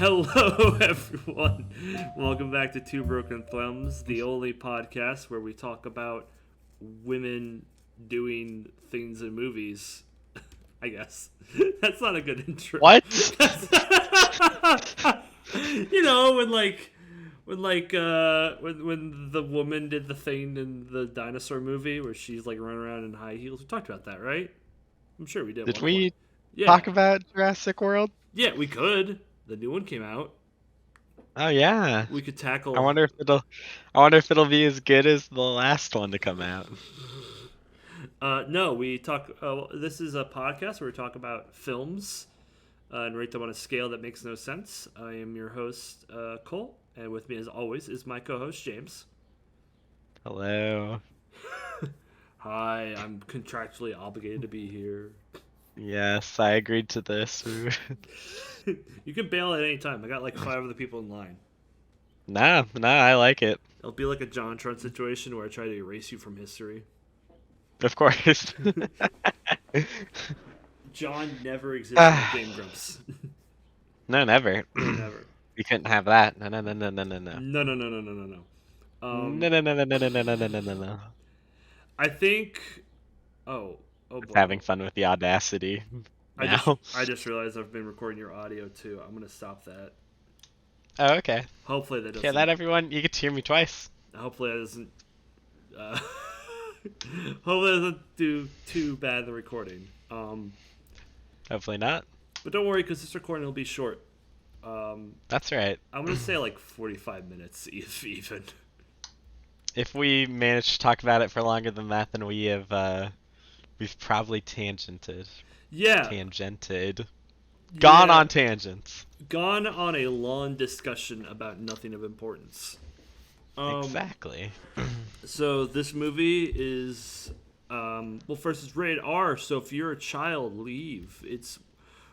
Hello, everyone. Welcome back to Two Broken Thumbs, the only podcast where we talk about women doing things in movies. I guess that's not a good intro. What? You know, when the woman did the thing in the dinosaur movie where she's like running around in high heels. We talked about that, right? I'm sure we did at Did one point. we Yeah, talk about Jurassic World? yeah, we could. The new one came out. Oh yeah. We could I tackle. wonder if it'll I wonder if it'll be as good as the last one to come out. No, we talk. This is a podcast where we talk about films and rate them on a scale that makes no sense. I am your host, Cole, and with me, as always, is my co-host James. Hello. Hi, I'm contractually obligated to be here. Yes, I agreed to this. You can bail at any time. I got like 5 other people in line. Nah, I like it. It'll be like a John Trent situation where I try to erase you from history. Of course. John never existed in Game Grumps. No, never. Never. We couldn't have that. No. No, no, no, no, no, no, no, no, no. No. I think. Oh boy. Having fun with the audacity. I just realized I've been recording your audio too. I'm gonna stop that. Oh, okay. Hopefully that doesn't. Hear that, everyone? You get to hear me twice. Hopefully that doesn't. Uh, hopefully that doesn't do too bad the recording. Hopefully not. But don't worry, because this recording will be short. That's right. I'm gonna say like 45 minutes if even. If we manage to talk about it for longer than that, then we've probably tangented. Yeah. Tangented. Gone Yeah. on tangents. Gone on a long discussion about nothing of importance. Exactly. So this movie is, well, first it's rated R. So if you're a child, leave.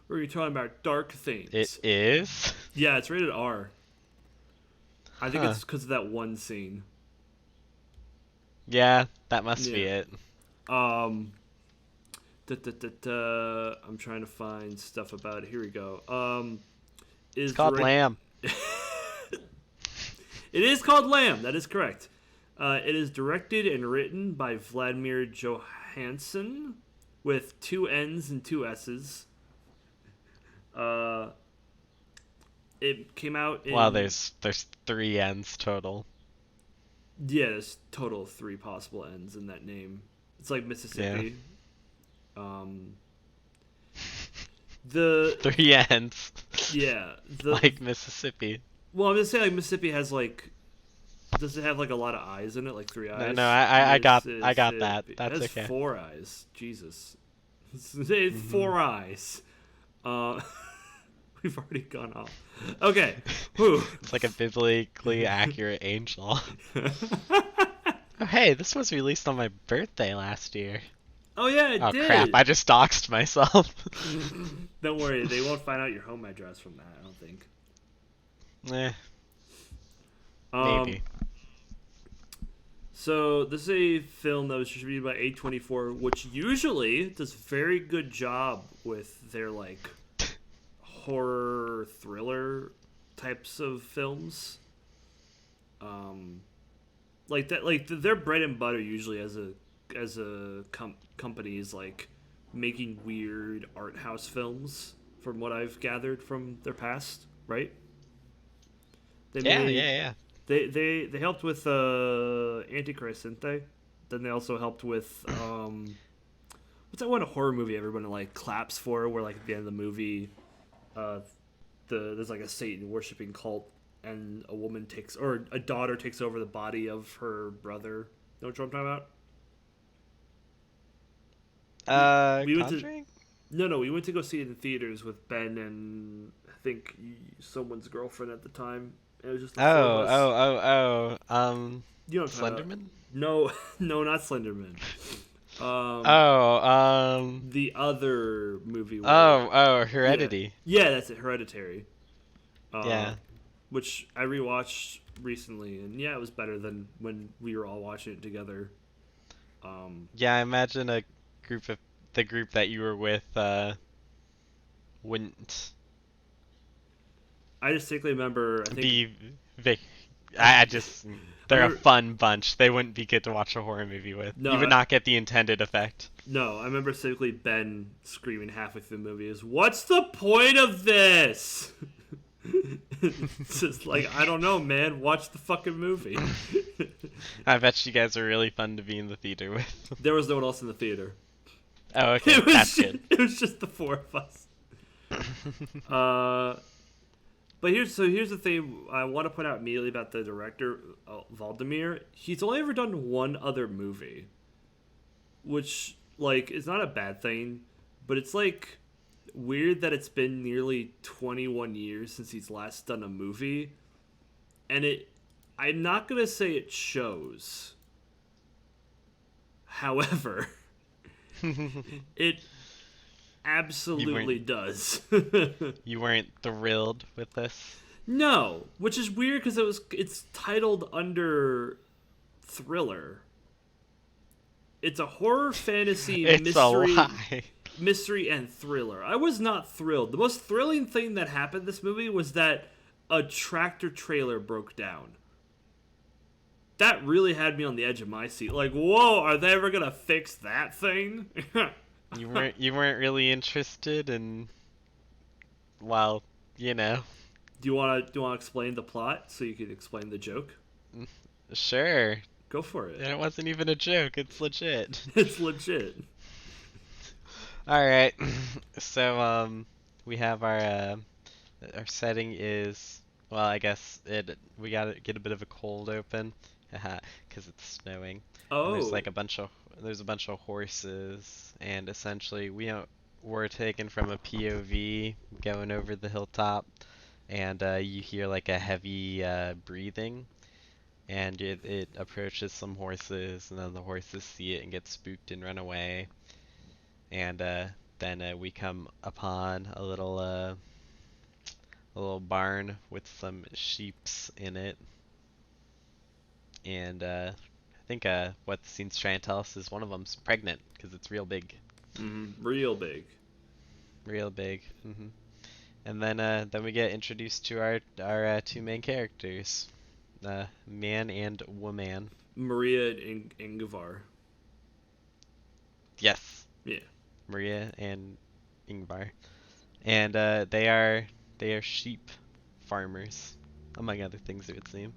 We're talking about dark things. It is? Yeah, it's rated R. I think Huh. it's because of that one scene. Yeah, that must be Yeah. it. I'm trying to find stuff about it. Here we go. It's called Lamb. It is called Lamb. That is correct. It is directed and written by Vladimir Johansson with 2 N's and 2 S's. It came out in... Wow, there's 3 ends total. Yeah, there's total of 3 possible N's in that name. It's like Mississippi. Yeah. The 3 ends. Yeah. Like Mississippi. Well, I'm just saying, like, Mississippi has, like... Does it have, like, a lot of eyes in it? Like 3 eyes? No, I got that. That's it has okay. 4 eyes. Jesus. It has 4 eyes. We've already gone off. Okay. Whew. It's like a biblically accurate angel. Oh, hey, this was released on my birthday last year. Oh, yeah, it did. Oh, crap. I just doxed myself. Don't worry. They won't find out your home address from that, I don't think. Maybe. So, this is a film that was distributed by A24, which usually does a very good job with their, like, horror thriller types of films. Like that, like their bread and butter usually as a company is like making weird art house films, from what I've gathered from their past, right? Yeah. They helped with Antichrist, didn't they? Then they also helped with what's that one horror movie everyone like claps for, where like at the end of the movie there's like a Satan worshipping cult and a daughter takes over the body of her brother. Know what I'm talking about? We went Conjuring? we went to go see it in theaters with Ben and I think someone's girlfriend at the time. It was just the 4 of us. You know what I'm talking about. Slenderman? No, no, not Slenderman. The other movie. Heredity. Yeah, that's it. Hereditary. Yeah. Which I rewatched recently, and yeah, it was better than when we were all watching it together. Yeah, I imagine the group that you were with wouldn't I distinctly remember. I think Be, they, I, I just, I they're a remember. fun bunch. They wouldn't be good to watch a horror movie with. You would No, not get the intended effect. no. I remember specifically Ben screaming halfway through the movie, "Is what's the point of this?" It's just like I don't know, man. Watch the fucking movie. I bet you guys are really fun to be in the theater with. There was no one else in the theater. Oh, okay, that's good. It was just the four of us. Uh, but here's the thing I want to point out immediately about the director Valdemir. He's only ever done one other movie, which like is not a bad thing, but it's like weird that it's been nearly 21 years since he's last done a movie, and I'm not gonna say it shows. However, it You absolutely weren't does. you weren't thrilled with this? No, which is weird because it's titled under thriller. It's a horror fantasy It's a lie. mystery and thriller. I was not thrilled. The most thrilling thing that happened in this movie was that a tractor trailer broke down. That really had me on the edge of my seat. Like, whoa, are they ever gonna fix that thing? You weren't really interested in, well, you know. Do you wanna explain the plot so you can explain the joke? Sure. Go for And it. it wasn't even a joke, it's legit. It's legit. Alright. So we have our setting is, well, I guess we gotta get a bit of a cold open. Because it's snowing. And Oh. there's a bunch of horses, and essentially we're taken from a POV going over the hilltop, and you hear like a heavy breathing, and it approaches some horses, and then the horses see it and get spooked and run away, and then we come upon a little barn with some sheeps in it, and I think what the scene's trying to tell us is one of them's pregnant because it's real big, Real big. real big. And then we get introduced to our two main characters, man and woman. Maria and Ingvar. Yes, Yeah. Maria and Ingvar, and they are sheep farmers, among other things it would seem.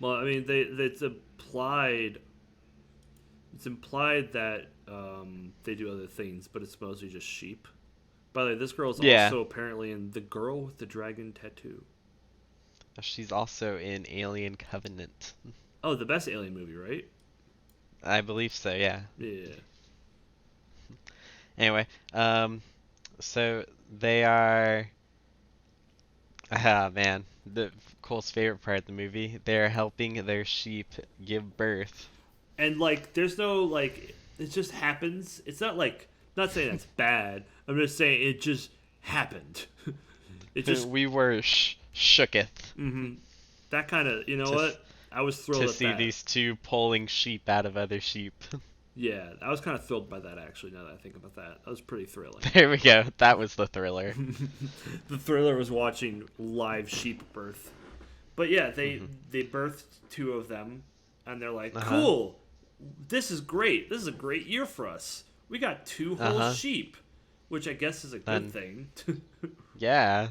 Well, I mean, it's implied. It's implied that they do other things, but it's mostly just sheep. By the way, this girl is Yeah, also apparently in The Girl with the Dragon Tattoo. she's also in Alien Covenant. Oh, the best Alien movie, right? I believe so. Yeah. Yeah. Anyway, so they are. Ah, man, Cole's favorite part of the movie. They're helping their sheep give birth. And like, there's no like, it just happens. It's not like, not saying that's bad. I'm just saying it just happened. It just We were shooketh that kind of, you know to what? I was thrilled to at see that. these two pulling sheep out of other sheep. Yeah, I was kind of thrilled by that actually. Now that I think about that, that was pretty thrilling. There we go. That was the thriller. The thriller was watching live sheep birth. But yeah, they birthed two of them, and they're like, Uh-huh. "Cool, this is great. This is a great year for us. We got two whole Uh-huh. sheep," which I guess is a Then good thing. Yeah,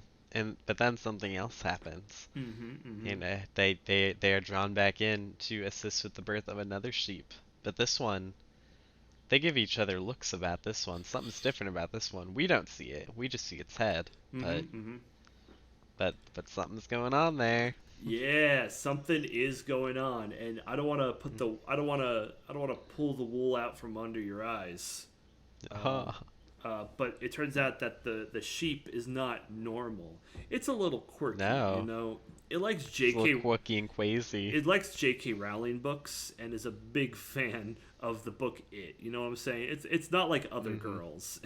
but then something else happens. Mm-hmm. And they are drawn back in to assist with the birth of another sheep. But this one, they give each other looks about this one. Something's different about this one. We don't see it. We just see its head. But Mm-hmm. but something's going on there. Yeah, something is going on, and I don't want to I don't want to pull the wool out from under your eyes. Oh, But it turns out that the sheep is not normal. It's a little quirky, no. you know. It likes It's a little J.K. quirky and quazy. It likes J.K. Rowling books and is a big fan of the book It. You know what I'm saying? It's not like other girls.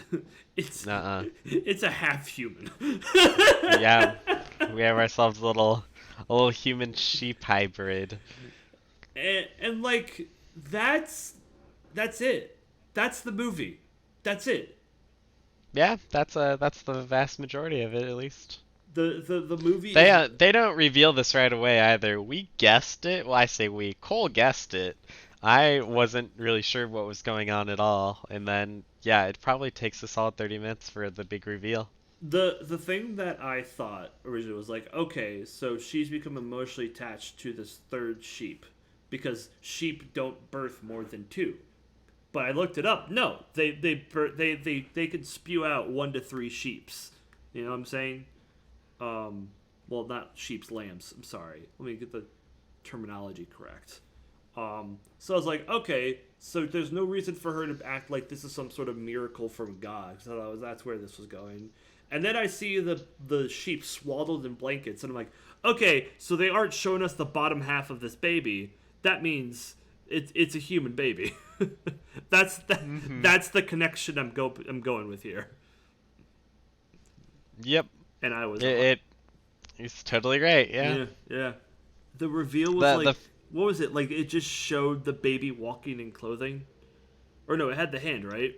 Nuh-uh. It's a half human. Yeah, we have ourselves a little human sheep hybrid. And like that's it. That's the movie. That's it. Yeah, that's the vast majority of it, at least. The movie They is they don't reveal this right away either. We guessed it. Well, I say we. Cole guessed it. I wasn't really sure what was going on at all, and then yeah, it probably takes a solid 30 minutes for the big reveal. the thing that I thought originally was like, okay, so she's become emotionally attached to this third sheep because sheep don't birth more than two. But I looked it up. No, they could spew out 1 to 3 sheeps. You know what I'm saying? Um, well, not sheep's, lambs. I'm sorry. Let me get the terminology correct. So I was like, okay, so there's no reason for her to act like this is some sort of miracle from God. So that's where this was going. And then I see the sheep swaddled in blankets, and I'm like, okay, so they aren't showing us the bottom half of this baby. That means it's a human baby. That's the connection I'm going with here. Yep. And I was It's totally right. Yeah. yeah. The reveal was The like, the what was it? Like it just showed the baby walking in clothing, or no, it had the hand, right?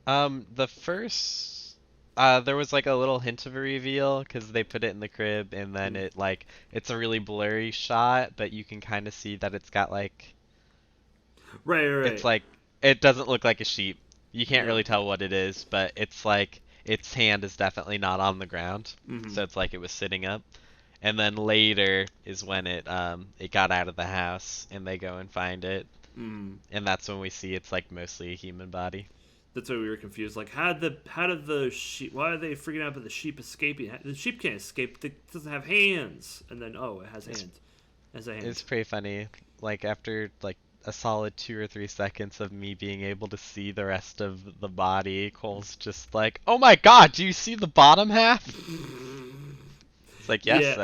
The first, there was like a little hint of a reveal because they put it in the crib, and then Mm. it's a really blurry shot, but you can kind of see that it's got like, Right, right, it's right. like, it doesn't look like a sheep. You can't No. really tell what it is, but it's like, its hand is definitely not on the ground, Mm-hmm. so it's like it was sitting up. And then later is when it got out of the house, and they go and find it, Mm. and that's when we see it's like mostly a human body. That's why we were confused. Like, how did the sheep? Why are they freaking out about the sheep escaping? The sheep can't escape. It doesn't have hands. And then it has It's hands. It has a It's hand. pretty funny. Like after like a solid 2 or 3 seconds of me being able to see the rest of the body, Cole's just like, "Oh my God, do you see the bottom half?" It's like, yes, Yeah,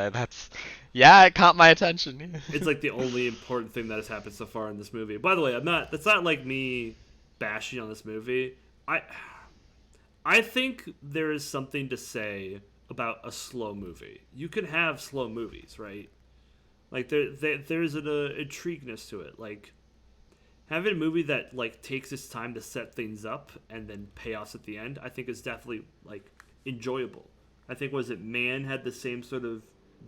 yeah, it caught my attention. it's like the only important thing that has happened so far in this movie. By the way, I'm not. That's not like me bashing on this movie. I I think there is something to say about a slow movie. You can have slow movies, right? Like there's an intrigueness to it. Like having a movie that like takes its time to set things up and then payoffs at the end, I think is definitely like enjoyable. I think was it Man had the same sort of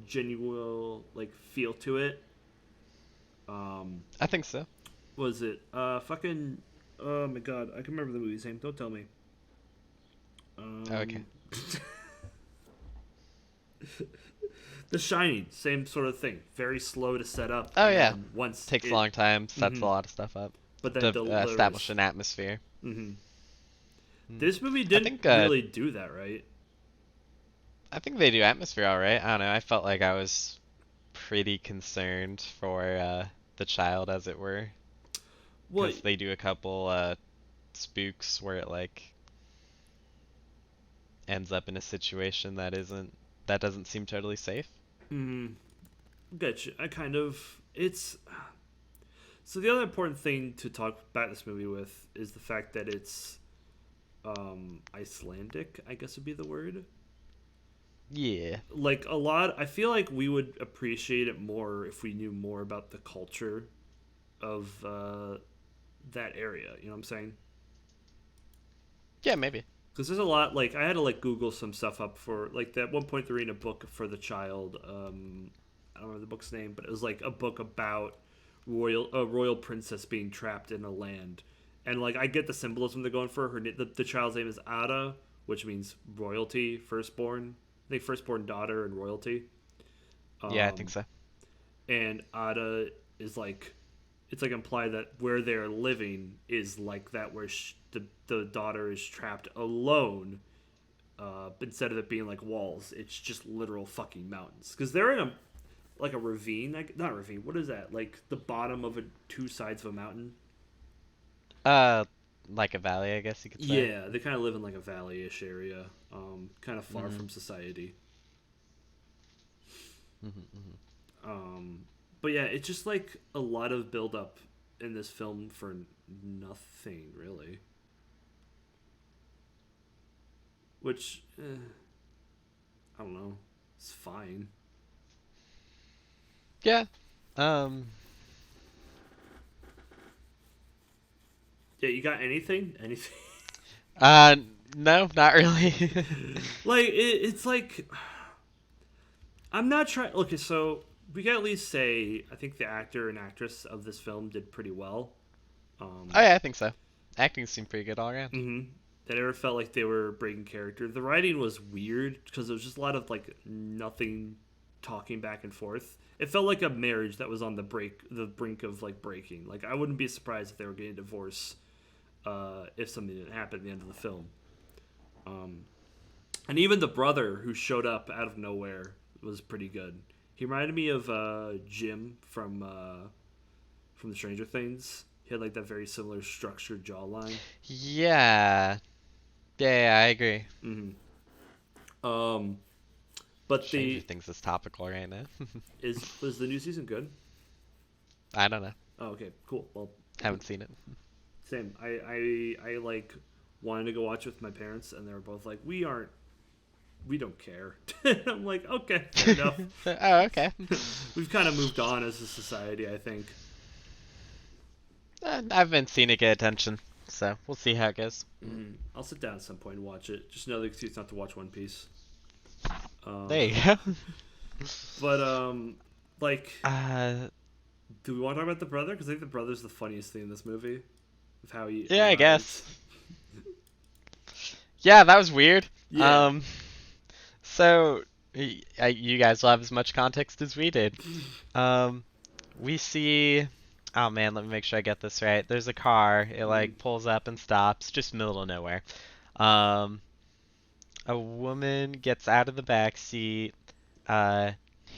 genuine like feel to it. Um, I think so. was it fucking oh my god, I can remember the movie's name. Don't tell me. Okay. Um, The Shining, same sort of thing. Very slow to set up, Oh and yeah. then once Takes a it, long time, sets a mhm, lot of stuff up but then to establish delivers. an atmosphere. hmm Hmm. This movie I didn't think really do that, right? I think they do atmosphere all right. I don't know. I felt like I was pretty concerned for the child, as it were, Well, because they do a couple spooks where it like ends up in a situation that doesn't seem totally safe. mm, gotcha. I kind of it's so the other important thing to talk about this movie with is the fact that it's Icelandic. I guess would be the word. Yeah. Like a lot, I feel like we would appreciate it more if we knew more about the culture of that area. You know what I'm saying? Yeah, maybe. Because there's a lot. Like I had to like Google some stuff up for like that. At one point they're reading a book for the child. I don't remember the book's name, but it was like a book about a royal princess being trapped in a land, and like I get the symbolism they're going for. The child's name is Ada, which means royalty, firstborn. I think firstborn daughter and royalty. Yeah, I think Um, so. and Ada is like it's like implied that where they're living is like that where the daughter is trapped alone, instead of it being like walls, it's just literal fucking mountains because they're in a like a ravine, like not a ravine, what is that, like the bottom of a two sides of a mountain. Uh, like a valley, I guess you could say. Yeah, they kind of live in like a valley-ish area, kind of far Mhm. from society. Mhm. Mhm. But yeah, it's just like a lot of build up in this film for nothing really, which I don't know, it's fine. Yeah. Um. Yeah, you got anything? Uh. No, not really. Like it's like I'm not trying. Okay, so we can at least say I think the actor and actress of this film did pretty well. Oh Um, yeah, I think so. Acting seemed pretty good all around. mm-hmm. They never felt like they were breaking character. The writing was weird because there was just a lot of like nothing talking back and forth. It felt like a marriage that was on the brink of like breaking. Like I wouldn't be surprised if they were getting a divorce if something didn't happen at the end of the film. Um, and even the brother who showed up out of nowhere was pretty good. He reminded me of Jim from the Stranger Things. He had like that very similar structured jawline. Yeah. Yeah, I agree. Um, but Stranger the Things is topical right now. is was the new season good? I don't know. Oh, okay, cool. Well, Haven't seen it. same. I like wanted to go watch it with my parents, and they were both like, we don't care." I'm like, okay, fair enough. Oh, okay. We've kind of moved on as a society, I think. I've been seeing it get attention, so we'll see how it goes. I'll sit down at some point and watch it. Just another excuse not to watch One Piece. There you go. But like, Uh, do we want to talk about the brother? Because I think the brother's the funniest thing in this movie. Of how he yeah, I arrives. guess. Yeah, that was weird. Yeah. So you guys will have as much context as we did. Um, we see. Oh man, let me make sure I get this right. There's a car. It like pulls up and stops, just middle of nowhere. Um, a woman gets out of the back seat, uh,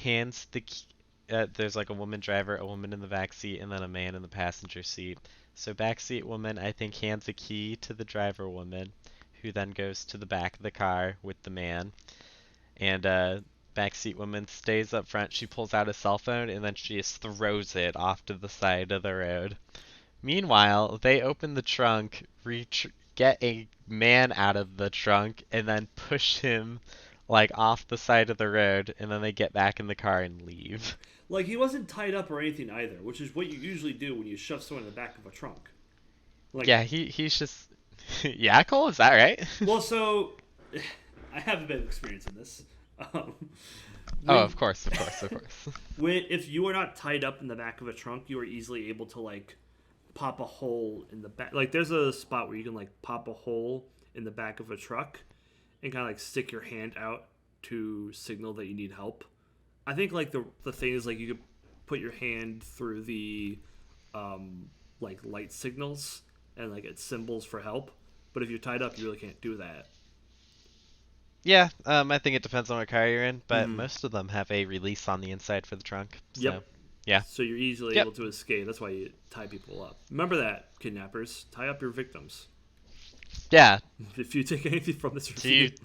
hands the key. There's like a woman driver, a woman in the back seat, and then a man in the passenger seat. So backseat woman, I think, hands a key to the driver woman, who then goes to the back of the car with the man. And backseat woman stays up front. She pulls out a cell phone and then she just throws it off to the side of the road. Meanwhile, they open the trunk, get a man out of the trunk, and then push him like off the side of the road, and then they get back in the car and leave. Like he wasn't tied up or anything either, which is what you usually do when you shove someone in the back of a trunk. Like, Yeah, he's just yeah, Cole, is that right? well, so I have a bit of experience in this. Um, Oh, when of course, of course, of course. when if you are not tied up in the back of a trunk, you are easily able to like pop a hole in the back. Like there's a spot where you can like pop a hole in the back of a truck and kind of like stick your hand out to signal that you need help. I think like the thing is like you could put your hand through the like light signals and like it's symbols for help. But if you're tied up, you really can't do that. Yeah, I think it depends on what car you're in, but Mm-hmm. most of them have a release on the inside for the trunk. So, Yep. yeah. So you're easily Yep. able to escape. That's why you tie people up. Remember that, kidnappers. Tie up your victims. Yeah. If you take anything from this Do you review.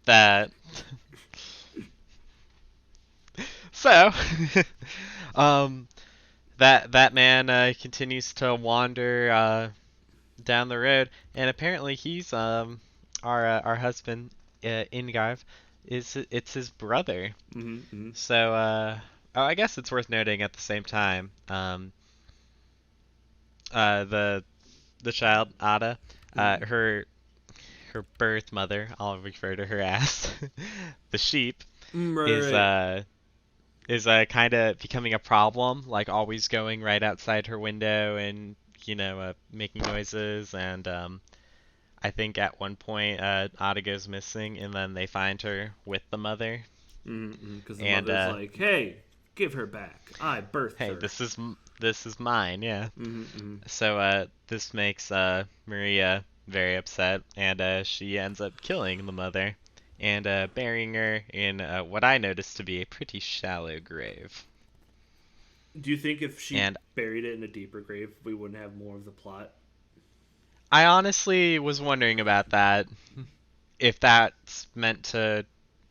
that So, um that man continues to wander down the road, and apparently he's our husband Ingarv is it's his brother. Mm-hmm. So oh, I guess it's worth noting at the same time the child Ada, Mm-hmm. her birth mother, I'll refer to her as the sheep, is Right. kind of becoming a problem, like always going right outside her window and making noises. And I think at one point Ada goes missing, and then they find her with the mother. Mm-hmm. Because the And mother's like, "Hey, give her back. I birthed hey, her." this is mine, yeah. Mm-hmm. So this makes Maria very upset, and she ends up killing the mother and burying her in what I noticed to be a pretty shallow grave. Do you think if she And buried it in a deeper grave, we wouldn't have more of the plot? I honestly was wondering about that, if that's meant to,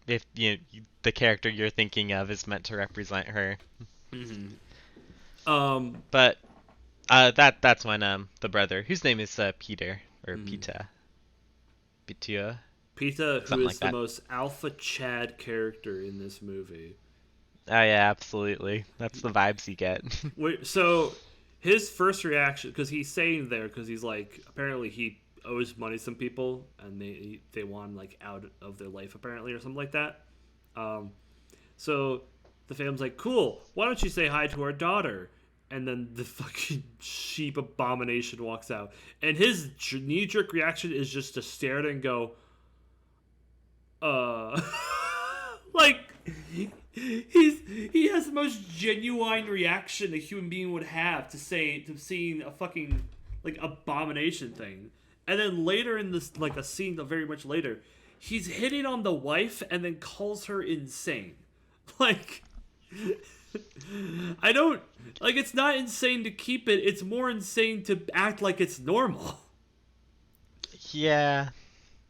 if the character you're thinking of is meant to represent her. Mm-hmm. Um. But that's when the brother, whose name is Peter or Mm-hmm. Pitua, Pita, who something like is the that. most alpha Chad character in this movie. Oh yeah, absolutely. That's the vibes you get. Wait, so his first reaction, because he's saying there, because he's like, apparently he owes money to some people, and they want like out of their life apparently or something like that. Um, so the family's like, cool, why don't you say hi to our daughter? And then the fucking sheep abomination walks out. And his knee-jerk reaction is just to stare at it and go, like, he has the most genuine reaction a human being would have to seeing a fucking, like, abomination thing. And then later in this, like, a scene very much later, he's hitting on the wife and then calls her insane. Like, I don't, like, it's not insane to keep it, it's more insane to act like it's normal. Yeah.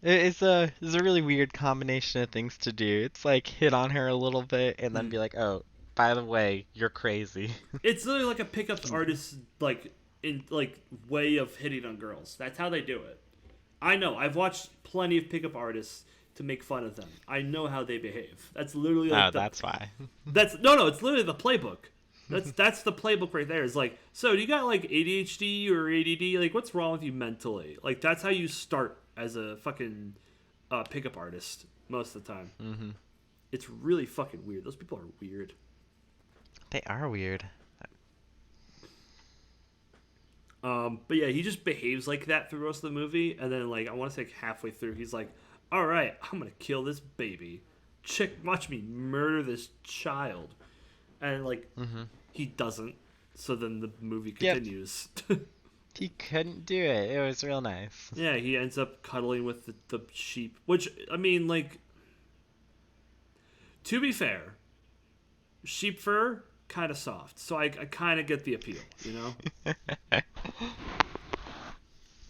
It's a really weird combination of things to do. It's like hit on her a little bit and then be like, "Oh, by the way, you're crazy." It's literally like a pickup artist, like, in, like, way of hitting on girls. That's how they do it. I know, I've watched plenty of pickup artists to make fun of them. I know how they behave. That's literally like that's why. That's no, it's literally the playbook. That's the playbook right there. It's like, so do you got like ADHD or ADD? Like, what's wrong with you mentally? Like, that's how you start as a fucking pickup artist most of the time. Mhm. It's really fucking weird. Those people are weird. They are weird. But yeah, he just behaves like that through most of the movie, and then like I want to say like, halfway through, he's like, "All right, I'm gonna kill this baby. Watch me murder this child," and like he doesn't. So then the movie continues. Yep. He couldn't do it. It was real nice. Yeah, he ends up cuddling with the sheep, which, I mean, like, to be fair, sheep fur, kind of soft. So I kind of get the appeal, you know?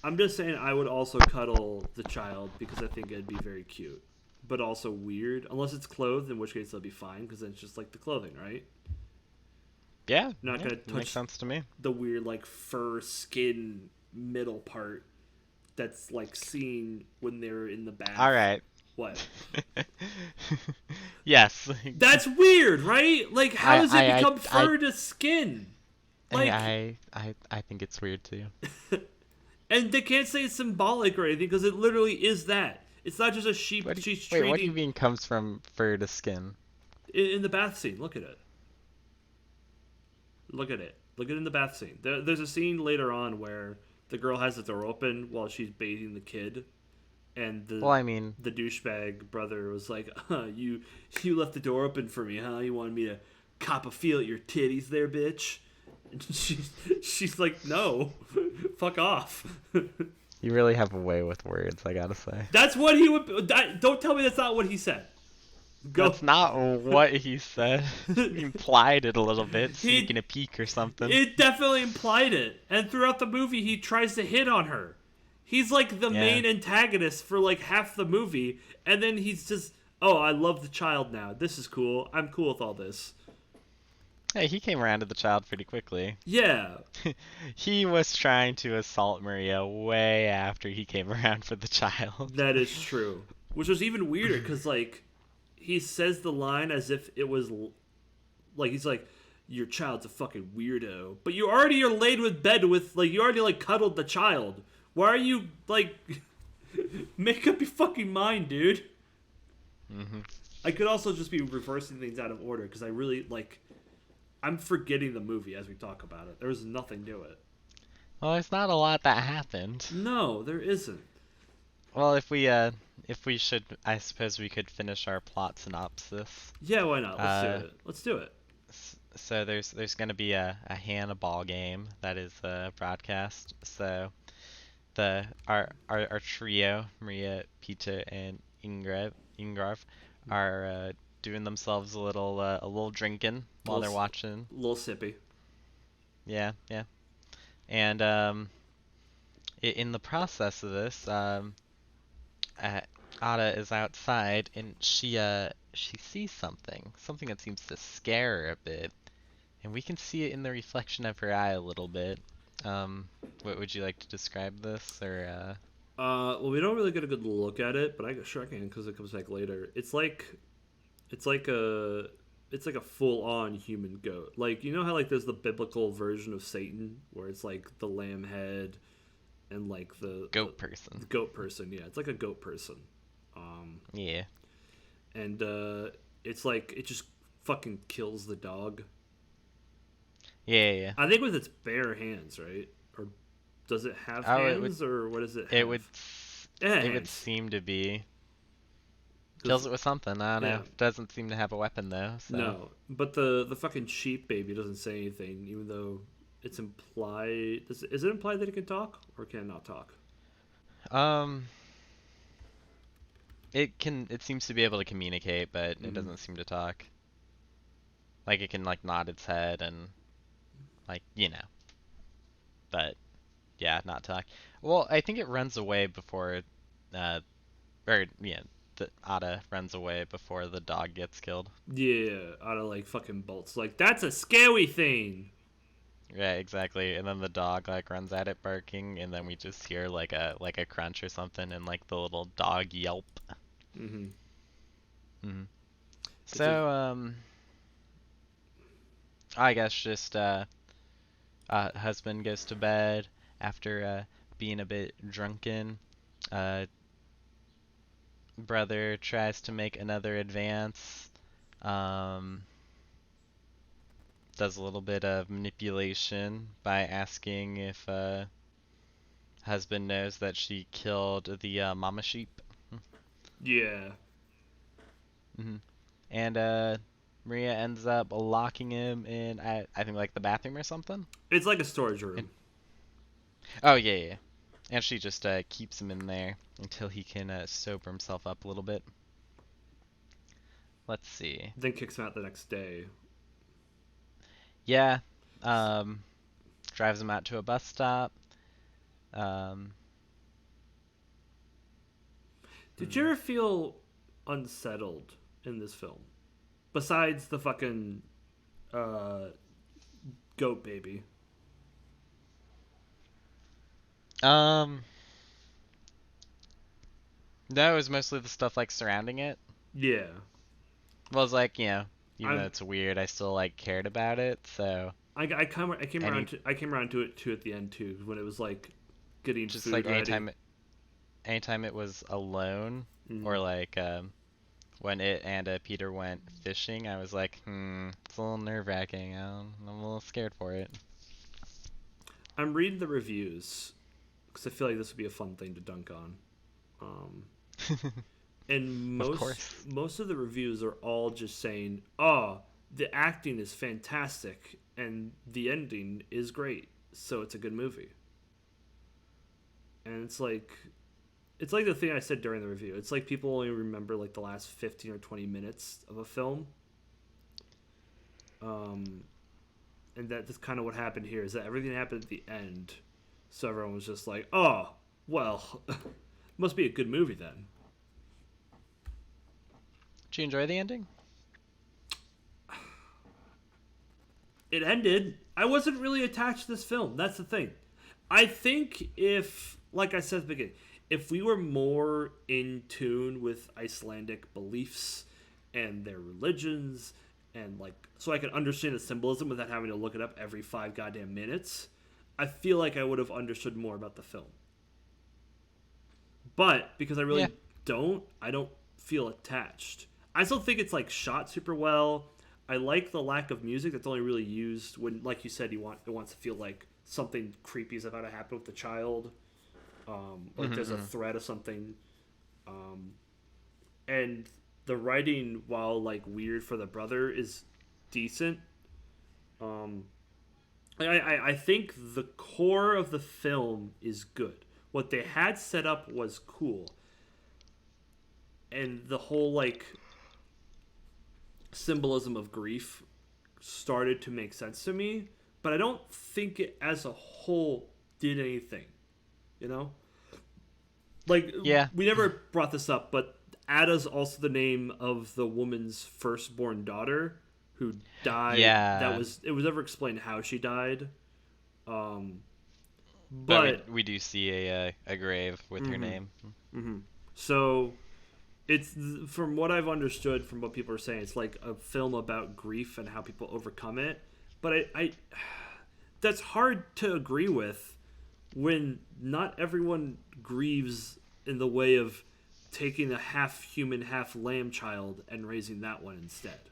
I'm just saying I would also cuddle the child because I think it'd be very cute. But also weird. Unless it's clothed, in which case they'll be fine because then it's just like the clothing, right? Yeah. You're not going to touch makes sense to me. the weird, like, fur skin middle part that's, like, seen when they're in the bath. All right. What? Yes. That's weird, right? Like, how does it become fur to skin? Like, I think it's weird too. And they can't say it's symbolic or anything because it literally is that. It's not just a sheep she's treating. Wait, what do you mean comes from fur to skin? In the bath scene, look at it. Look at it. Look at it in the bath scene. There's a scene later on where the girl has the door open while she's bathing the kid. And the douchebag brother was like, you left the door open for me, huh? You wanted me to cop a feel at your titties there, bitch? And she's like, no, fuck off. You really have a way with words, I gotta say. That's what he would... don't tell me that's not what he said. That's not what he said. He implied it a little bit, sneaking a peek or something. It definitely implied it. And throughout the movie, he tries to hit on her. He's like the main antagonist for like half the movie. And then he's just, oh, I love the child now. This is cool. I'm cool with all this. Hey, he came around to the child pretty quickly. Yeah. He was trying to assault Maria way after he came around for the child. That is true. Which was even weirder because, like, he says the line as if it was, like, he's like, your child's a fucking weirdo. But you already are laid with bed with, like, you already, like, cuddled the child. Why are you, like, make up your fucking mind, dude? Mm-hmm. I could also just be reversing things out of order because I really, like... I'm forgetting the movie as we talk about it. There was nothing to it. Well, there's not a lot that happened. No, there isn't. Well, if we should, I suppose we could finish our plot synopsis. Yeah, why not? Let's do it. So there's going to be a handball game that is broadcast. So our trio, Maria, Peter, and Ingrav are doing themselves a little drinking while they're watching. A little sippy. Yeah. And in the process of this, Ada is outside and she sees something that seems to scare her a bit, and we can see it in the reflection of her eye a little bit. What would you like to describe this, or? Well, we don't really get a good look at it, but I can because it comes back later. It's like a full-on human goat. Like, you know how, like, there's the biblical version of Satan where it's like the lamb head and like the goat person. Goat person, yeah. It's like a goat person. Yeah. And it's like it just fucking kills the dog. Yeah, yeah. I think with its bare hands, right? Or does it have Oh, it would hands, or what does it it would have? It had it would hands. seem to be. Kills 'Cause- it with something. I don't yeah, know. Doesn't seem to have a weapon though. So. no. But the fucking sheep baby doesn't say anything, even though it's implied. Is it implied that it can talk, or can it not talk? Um. It can. It seems to be able to communicate, but it Mm-hmm. doesn't seem to talk. Like it can like nod its head and like but yeah, not talk. Well, I think it runs away before, uh, or yeah, the Ada runs away before the dog gets killed. Yeah, out of like fucking bolts. Like that's a scary thing. Yeah, exactly. And then the dog like runs at it barking, and then we just hear like a crunch or something, and like the little dog yelp. Mm-hmm. Hmm. It's a So I guess just husband goes to bed after being a bit drunken. Uh, Brother tries to make another advance. Um, does a little bit of manipulation by asking if husband knows that she killed the mama sheep. yeah. Hmm. And Maria ends up locking him in, I think, like the bathroom or something. It's like a storage And, room. oh, yeah, yeah. And she just keeps him in there until he can sober himself up a little bit. Let's see. Then kicks him out the next day. Yeah. Um, Drives him out to a bus stop. Um, Did you hmm. ever feel unsettled in this film? Besides the fucking uh, goat baby. um, no, it was mostly the stuff like surrounding it. Yeah. Well, it's like, even though I'm it's weird, I still like cared about it. So, I came around any to it too at the end too when it was like getting just like food ready. anytime it was alone, Mm. or like when it and Peter went fishing, I was like, it's a little nerve-wracking. I'm a little scared for it. I'm reading the reviews because I feel like this would be a fun thing to dunk on. Um, and Of course. most of the reviews are all just saying, "Oh, the acting is fantastic and the ending is great, so it's a good movie." And it's like the thing I said during the review. It's like people only remember like the last 15 or 20 minutes of a film. Um, and that's kind of what happened here is that everything happened at the end. So everyone was just like, "Oh, well, must be a good movie then." Did you enjoy the ending? It ended. I wasn't really attached to this film. That's the thing. I think if, like I said at the beginning, if we were more in tune with Icelandic beliefs and their religions, and like, so I could understand the symbolism without having to look it up every 5 goddamn minutes, I feel like I would have understood more about the film. But because I Yeah. really don't, I don't feel attached. I still think it's like shot super well. I like the lack of music that's only really used when, like you said, it wants to feel like something creepy is about to happen with the child, like there's a Mm-hmm. threat of something, and the writing, while like weird for the brother, is decent. Um, I think the core of the film is good. What they had set up was cool, and the whole like symbolism of grief started to make sense to me, but I don't think it as a whole did anything. You know, like Yeah. we never brought this up, but Ada's also the name of the woman's firstborn daughter who died. That Yeah. was it was never explained how she died. Um, But but we do see a grave with her mm-hmm, name. mm-hmm. So it's from what I've understood from what people are saying, it's like a film about grief and how people overcome it. But I that's hard to agree with when not everyone grieves in the way of taking a half human, half lamb child and raising that one instead.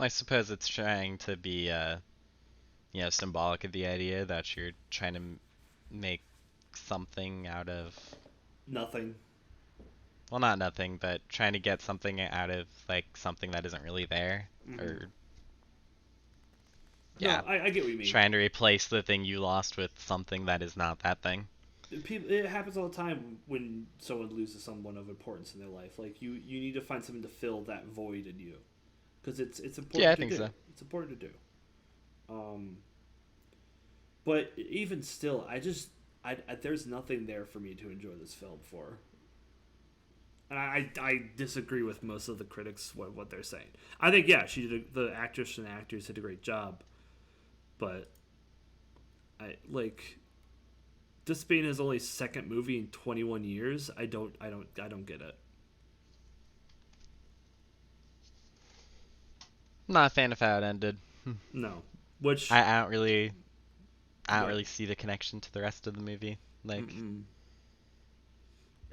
I suppose it's trying to be, symbolic of the idea that you're trying to make something out of, Nothing. well, not nothing, but trying to get something out of like something that isn't really there, Hmm. or No, yeah, I get what you mean. trying to replace the thing you lost with something that is not that thing. It happens all the time when someone loses someone of importance in their life. Like you need to find something to fill that void in you, because it's Yeah, I important to think do. so. It's important to do. Um, but even still, there's nothing there for me to enjoy this film for. And I disagree with most of the critics what they're saying. I think yeah, the actress and actors did a great job, but I like this being his only second movie in 21 years. I don't get it. I'm not a fan of how it ended. No, which I don't really, I don't good. really see the connection to the rest of the movie. Like, Mm-mm.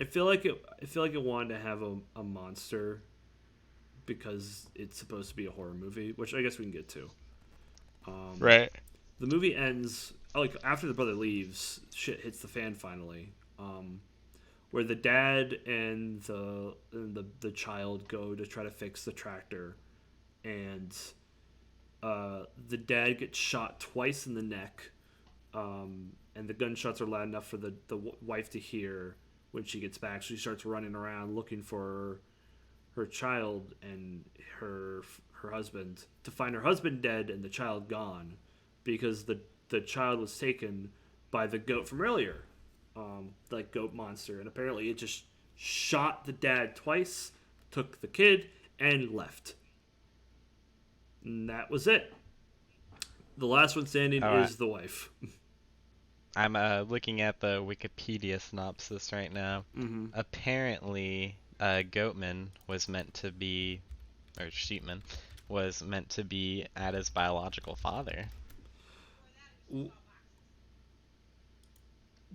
I feel like it wanted to have a monster because it's supposed to be a horror movie, which I guess we can get to. Um, right. the movie ends like after the brother leaves, shit hits the fan finally. Where the dad and the child go to try to fix the tractor, and the dad gets shot twice in the neck, and the gunshots are loud enough for the wife to hear when she gets back. She starts running around looking for her child and her husband, to find her husband dead and the child gone, because the child was taken by the goat from earlier, like goat monster, and apparently it just shot the dad twice, took the kid, and left. And that was it. The last one standing All right. is the wife. I'm looking at the Wikipedia synopsis right now. Mm-hmm. Apparently, Goatman was meant to be, or Sheepman, was meant to be Ada's biological father.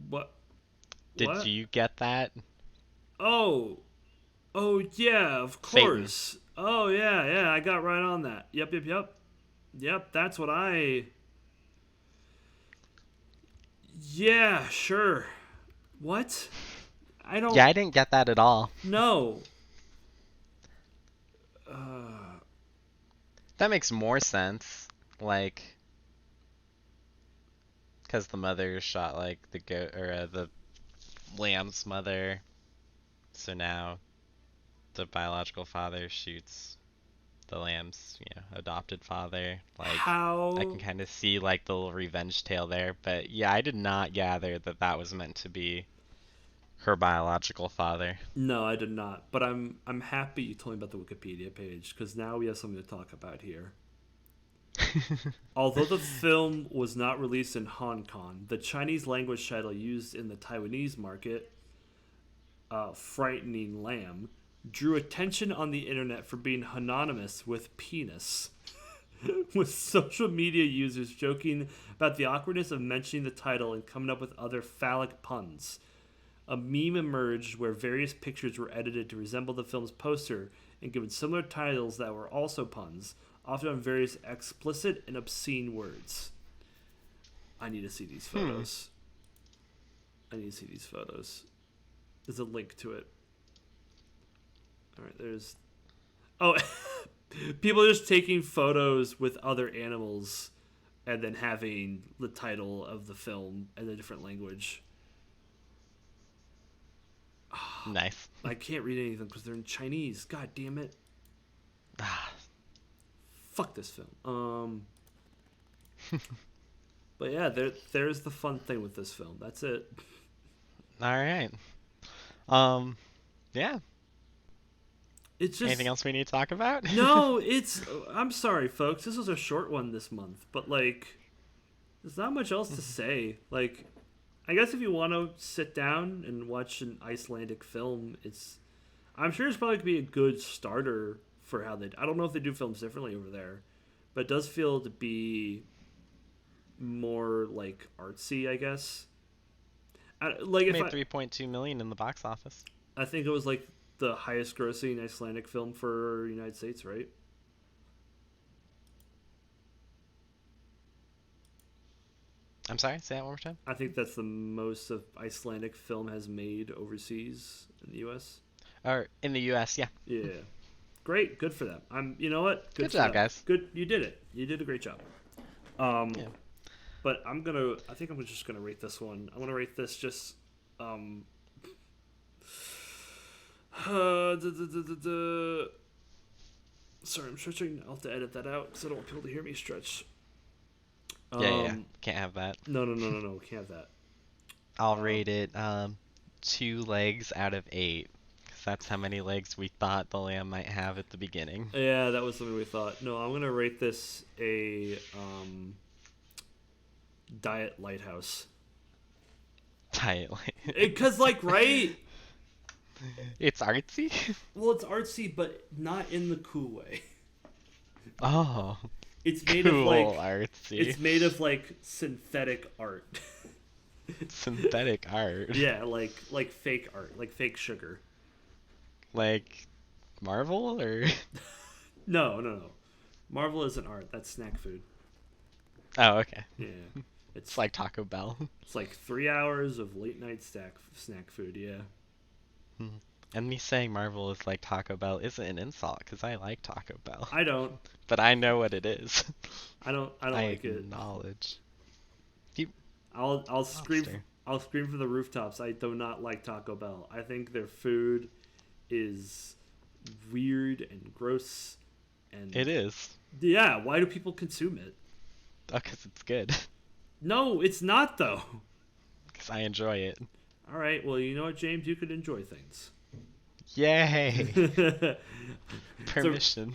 What? Did What? you get that? Oh, oh yeah, of Phaeton. course. Oh yeah, yeah. I got right on that. Yep, yep, yep, yep. That's what I. Yeah, sure. What? I Yeah, don't I didn't get that at all. know. Uh, That makes more sense. Like, because the mother shot like the goat or the lamb's mother, so now the biological father shoots the lamb's, adopted father. Like, I can how? kind of see like the little revenge tale there, but yeah, I did not gather that that was meant to be her biological father. No, I did not. But I'm happy you told me about the Wikipedia page, because now we have something to talk about here. Although the film was not released in Hong Kong, the Chinese language title used in the Taiwanese market, Frightening Lamb, drew attention on the internet for being synonymous with penis, with social media users joking about the awkwardness of mentioning the title and coming up with other phallic puns. A meme emerged where various pictures were edited to resemble the film's poster and given similar titles that were also puns, often on various explicit and obscene words. I need to see these Hmm. photos. I need to see these photos. There's a link to it. All right, there's. Oh, people just taking photos with other animals and then having the title of the film in a different language. Nice. I can't read any of them because they're in Chinese. God damn it. Ah. Fuck this film. But yeah, there's the fun thing with this film. That's it. All right. Um. Yeah. It's Anything just else we need to talk about? no. It's I'm sorry, folks. This was a short one this month, but like, there's not much else to say. Like, I guess if you want to sit down and watch an Icelandic film, I'm sure it's probably gonna be a good starter for how they. I don't know if they do films differently over there, but it does feel to be more like artsy, I guess. Like if Made 3.2 million in the box office. I think it was like the highest grossing Icelandic film for United States, right? I'm sorry, say that one more time. I think that's the most of Icelandic film has made overseas in the U.S. Or in the U.S., yeah. Yeah, great, good for them. You know what? Good Good for job, them. guys. Good, you did it. You did a great job. Um, Yeah. but I think I'm just gonna rate this one. I'm gonna rate this just, sorry, I'm stretching. I'll have to edit that out because I don't want people to hear me stretch. Yeah. Can't have that. No. Can't have that. I'll rate it 2 legs out of 8. Because that's how many legs we thought the lamb might have at the beginning. Yeah, that was something we thought. No, I'm gonna rate this a diet lighthouse. Diet leg. Because right? It's artsy? Well, it's artsy, but not in the cool way. Oh. It's made Cool, of artsy. It's made of synthetic art. Synthetic art. Yeah, like fake art, like fake sugar. Like Marvel or? No. Marvel isn't art. That's snack food. Oh, okay. Yeah. It's like Taco Bell. It's like 3 hours of late night snack food. Yeah. And me saying Marvel is like Taco Bell isn't an insult because I like Taco Bell. I don't. But I know what it is. I don't like it. Acknowledge. I'll scream. Monster. I'll scream from the rooftops. I do not like Taco Bell. I think their food is weird and gross. And It is. yeah, why do people consume it? Oh, because it's good. No, it's not though. Because I enjoy it. All right. Well, you know what, James? You could enjoy things. Yay! Permission.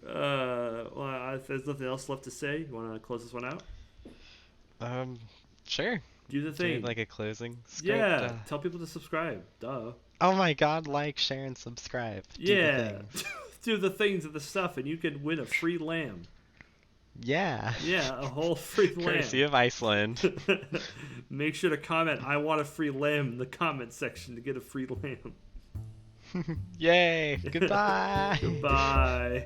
Well, if there's nothing else left to say, you want to close this one out? Sure. Do the Do you thing. have, like a closing script? Yeah. Tell people to subscribe. Duh. Oh my god, like, share, and subscribe. Do the Yeah. things. Do the things of the stuff, and you can win a free lamb. Yeah. Yeah, a whole free lamb. Courtesy of Iceland. Make sure to comment, I want a free lamb in the comment section to get a free lamb. Yay! Goodbye! Goodbye.